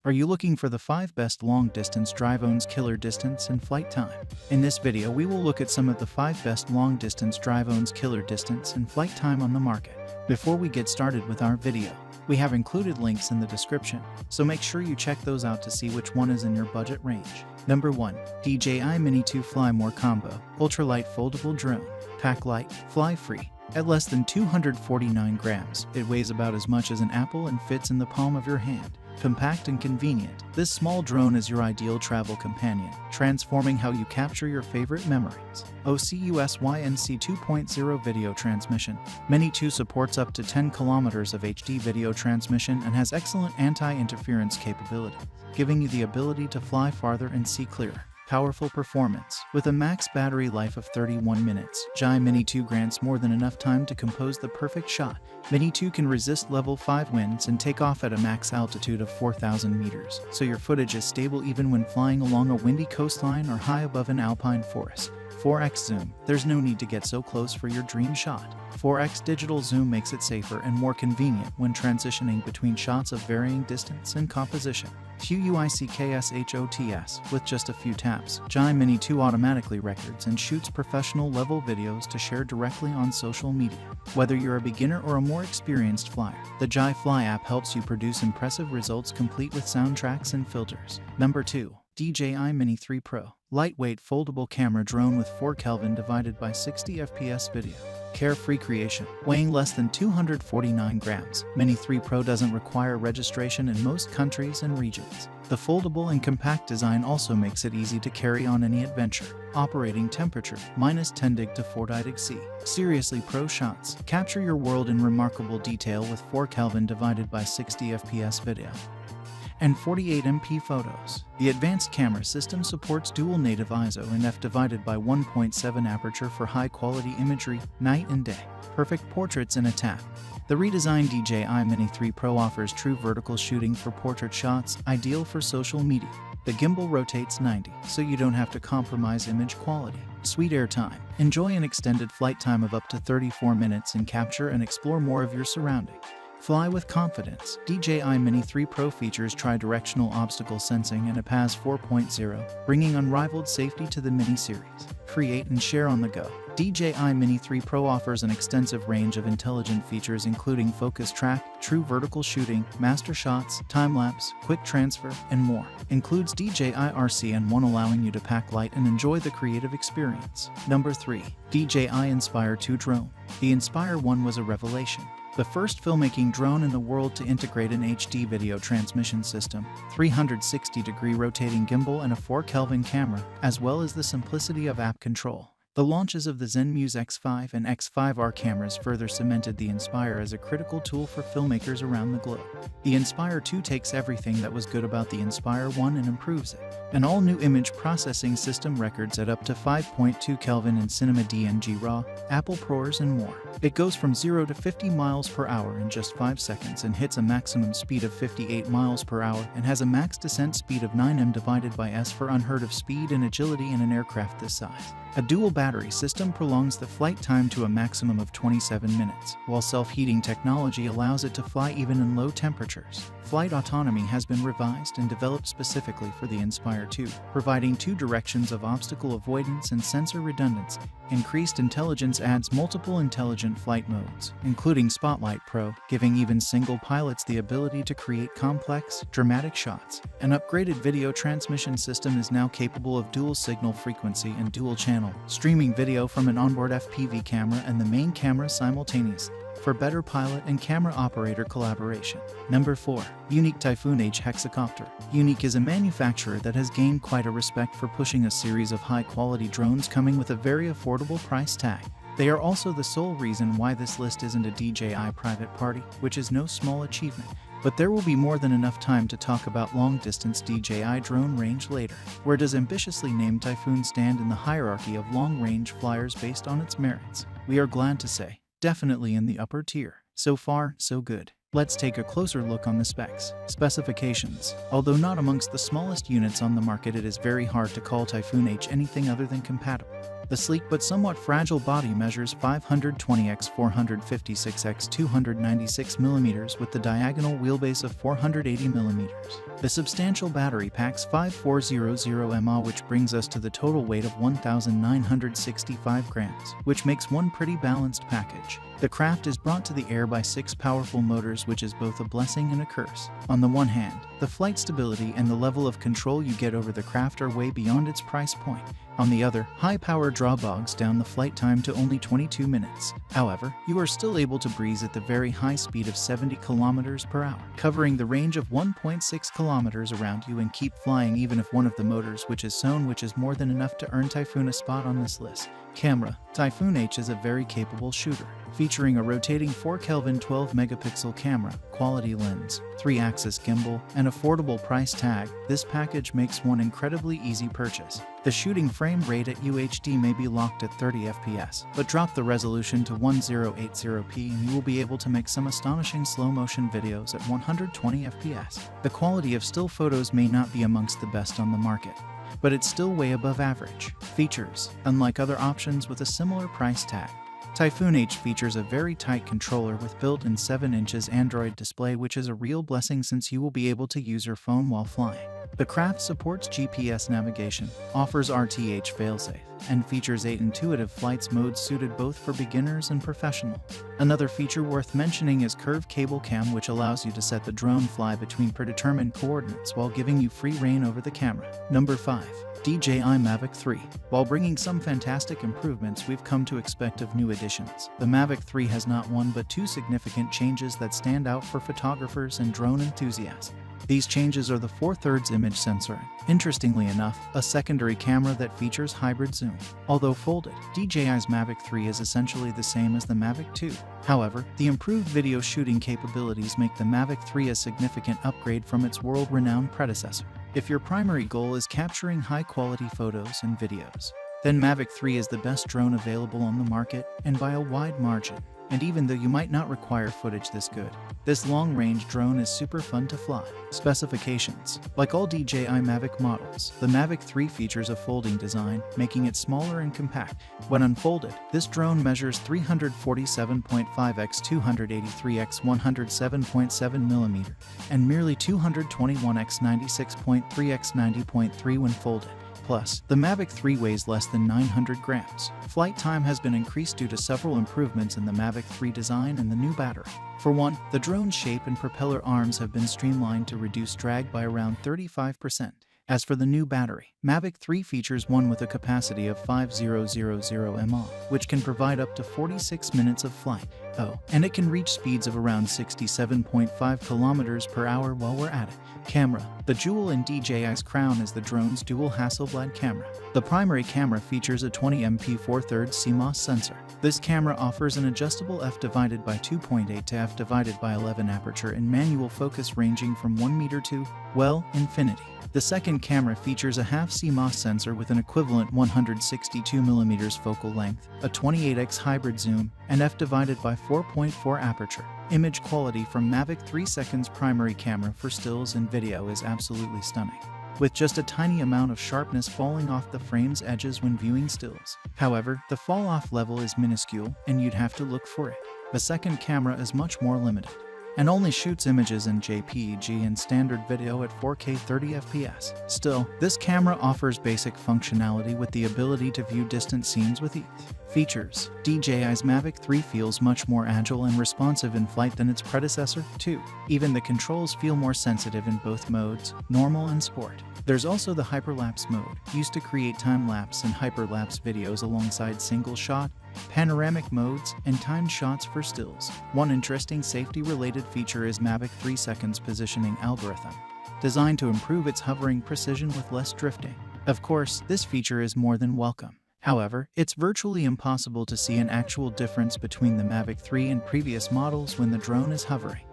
Are you looking for the 5 best long-distance drones killer distance and flight time? In this video, we will look at some of the 5 best long-distance drones killer distance and flight time on the market. Before we get started with our video, we have included links in the description, so make sure you check those out to see which one is in your budget range. Number 1. DJI Mini 2 Fly More Combo Ultralight Foldable Drone. Pack light, fly free. At less than 249 grams, it weighs about as much as an apple and fits in the palm of your hand. Compact and convenient, this small drone is your ideal travel companion, transforming how you capture your favorite memories. OCUSYNC 2.0 Video Transmission. Mini 2 supports up to 10 kilometers of HD video transmission and has excellent anti-interference capability, giving you the ability to fly farther and see clearer. Powerful performance. With a max battery life of 31 minutes, DJI Mini 2 grants more than enough time to compose the perfect shot. Mini 2 can resist level 5 winds and take off at a max altitude of 4,000 meters, so your footage is stable even when flying along a windy coastline or high above an alpine forest. 4x zoom. There's no need to get so close for your dream shot. 4x digital zoom makes it safer and more convenient when transitioning between shots of varying distance and composition. QUICKSHOTS. With just a few taps, DJI Mini 2 automatically records and shoots professional-level videos to share directly on social media. Whether you're a beginner or a more experienced flyer, the DJI Fly app helps you produce impressive results complete with soundtracks and filters. Number 2. DJI Mini 3 Pro. Lightweight foldable camera drone with 4 Kelvin divided by 60 FPS video. Carefree creation. Weighing less than 249 grams, Mini 3 Pro doesn't require registration in most countries and regions. The foldable and compact design also makes it easy to carry on any adventure. Operating temperature, -10 deg to 4 deg C. Seriously pro shots. Capture your world in remarkable detail with 4 Kelvin divided by 60 FPS video and 48 MP photos. The advanced camera system supports dual native ISO and f divided by 1.7 aperture for high-quality imagery, night and day. Perfect portraits in a tap. The redesigned DJI Mini 3 Pro offers true vertical shooting for portrait shots, ideal for social media. The gimbal rotates 90, so you don't have to compromise image quality. Sweet airtime. Enjoy an extended flight time of up to 34 minutes and capture and explore more of your surroundings. Fly with confidence. DJI Mini 3 Pro features tri-directional obstacle sensing and a PAS 4.0, bringing unrivaled safety to the Mini series. Create and share on the go. DJI Mini 3 Pro offers an extensive range of intelligent features including focus track, true vertical shooting, master shots, time-lapse, quick transfer, and more. Includes DJI RCN1 allowing you to pack light and enjoy the creative experience. Number 3. DJI Inspire 2 Drone. The Inspire 1 was a revelation. The first filmmaking drone in the world to integrate an HD video transmission system, 360-degree rotating gimbal and a 4 Kelvin camera, as well as the simplicity of app control. The launches of the Zenmuse X5 and X5R cameras further cemented the Inspire as a critical tool for filmmakers around the globe. The Inspire 2 takes everything that was good about the Inspire 1 and improves it. An all-new image processing system records at up to 5.2 Kelvin in Cinema DNG RAW, Apple ProRes and more. It goes from 0 to 50 miles per hour in just 5 seconds and hits a maximum speed of 58 miles per hour and has a max descent speed of 9 divided by s for unheard of speed and agility in an aircraft this size. A dual battery system prolongs the flight time to a maximum of 27 minutes, while self-heating technology allows it to fly even in low temperatures. Flight autonomy has been revised and developed specifically for the Inspire 2, providing 2 directions of obstacle avoidance and sensor redundancy. Increased intelligence adds multiple intelligent flight modes, including Spotlight Pro, giving even single pilots the ability to create complex, dramatic shots. An upgraded video transmission system is now capable of dual signal frequency and dual channel, streaming video from an onboard FPV camera and the main camera simultaneously, for better pilot and camera operator collaboration. Number 4. Yuneec Typhoon H Hexacopter. Yuneec is a manufacturer that has gained quite a respect for pushing a series of high-quality drones coming with a very affordable price tag. They are also the sole reason why this list isn't a DJI private party, which is no small achievement. But there will be more than enough time to talk about long-distance DJI drone range later. Where does ambitiously named Typhoon stand in the hierarchy of long-range flyers based on its merits? We are glad to say, definitely in the upper tier. So far, so good. Let's take a closer look on the specs. Specifications. Although not amongst the smallest units on the market, it is very hard to call Typhoon H anything other than compatible. The sleek but somewhat fragile body measures 520 x 456 x 296 mm with the diagonal wheelbase of 480 mm. The substantial battery packs 5400 mAh, which brings us to the total weight of 1,965 grams, which makes one pretty balanced package. The craft is brought to the air by 6 powerful motors, which is both a blessing and a curse. On the one hand, the flight stability and the level of control you get over the craft are way beyond its price point. On the other, high power draw bogs down the flight time to only 22 minutes. However, you are still able to breeze at the very high speed of 70 km per hour, covering the range of 1.6 kilometers around you and keep flying even if one of the motors which is sewn, which is more than enough to earn Typhoon a spot on this list. Camera. Typhoon H is a very capable shooter, featuring a rotating 4 Kelvin 12 megapixel camera, quality lens, 3-axis gimbal, and affordable price tag. This package makes one incredibly easy purchase. The shooting frame rate at UHD may be locked at 30 FPS, but drop the resolution to 1080p and you will be able to make some astonishing slow-motion videos at 120 FPS. The quality of still photos may not be amongst the best on the market, but it's still way above average. Features. Unlike other options with a similar price tag, Typhoon H features a very tight controller with built-in 7 inches Android display, which is a real blessing since you will be able to use your phone while flying. The craft supports GPS navigation, offers RTH failsafe, and features 8 intuitive flights modes suited both for beginners and professionals. Another feature worth mentioning is Curve Cable Cam, which allows you to set the drone fly between predetermined coordinates while giving you free rein over the camera. Number 5. DJI Mavic 3. While bringing some fantastic improvements we've come to expect of new additions, the Mavic 3 has not one but 2 significant changes that stand out for photographers and drone enthusiasts. These changes are the 4/3 image sensor, interestingly enough, a secondary camera that features hybrid zoom. Although folded, DJI's Mavic 3 is essentially the same as the Mavic 2. However, the improved video shooting capabilities make the Mavic 3 a significant upgrade from its world-renowned predecessor. If your primary goal is capturing high-quality photos and videos, then Mavic 3 is the best drone available on the market, and by a wide margin. And even though you might not require footage this good, this long-range drone is super fun to fly. Specifications. Like all DJI Mavic models, the Mavic 3 features a folding design, making it smaller and compact. When unfolded, this drone measures 347.5 x 283 x 107.7 mm and merely 221 x 96.3 x 90.3 when folded. Plus, the Mavic 3 weighs less than 900 grams. Flight time has been increased due to several improvements in the Mavic 3 design and the new battery. For one, the drone's shape and propeller arms have been streamlined to reduce drag by around 35%. As for the new battery, Mavic 3 features one with a capacity of 5000 mAh, which can provide up to 46 minutes of flight. And it can reach speeds of around 67.5 kilometers per hour while we're at it. Camera. The jewel in DJI's crown is the drone's dual Hasselblad camera. The primary camera features a 20MP 4/3 CMOS sensor. This camera offers an adjustable f/2.8 to f/11 aperture in manual focus ranging from 1 meter to, well, infinity. The second camera features a half CMOS sensor with an equivalent 162mm focal length, a 28x hybrid zoom, and f/4.4 aperture. Image quality from Mavic 3 Second's primary camera for stills and video is absolutely stunning, with just a tiny amount of sharpness falling off the frame's edges when viewing stills. However, the fall-off level is minuscule, and you'd have to look for it. The second camera is much more limited, and only shoots images in JPEG and standard video at 4K 30 FPS. Still, this camera offers basic functionality with the ability to view distant scenes with ease. Features. DJI's Mavic 3 feels much more agile and responsive in flight than its predecessor, too. Even the controls feel more sensitive in both modes, normal and sport. There's also the hyperlapse mode, used to create time-lapse and hyperlapse videos alongside single-shot, panoramic modes, and timed shots for stills. One interesting safety-related feature is Mavic 3 Second's positioning algorithm, designed to improve its hovering precision with less drifting. Of course, this feature is more than welcome. However, it's virtually impossible to see an actual difference between the Mavic 3 and previous models when the drone is hovering.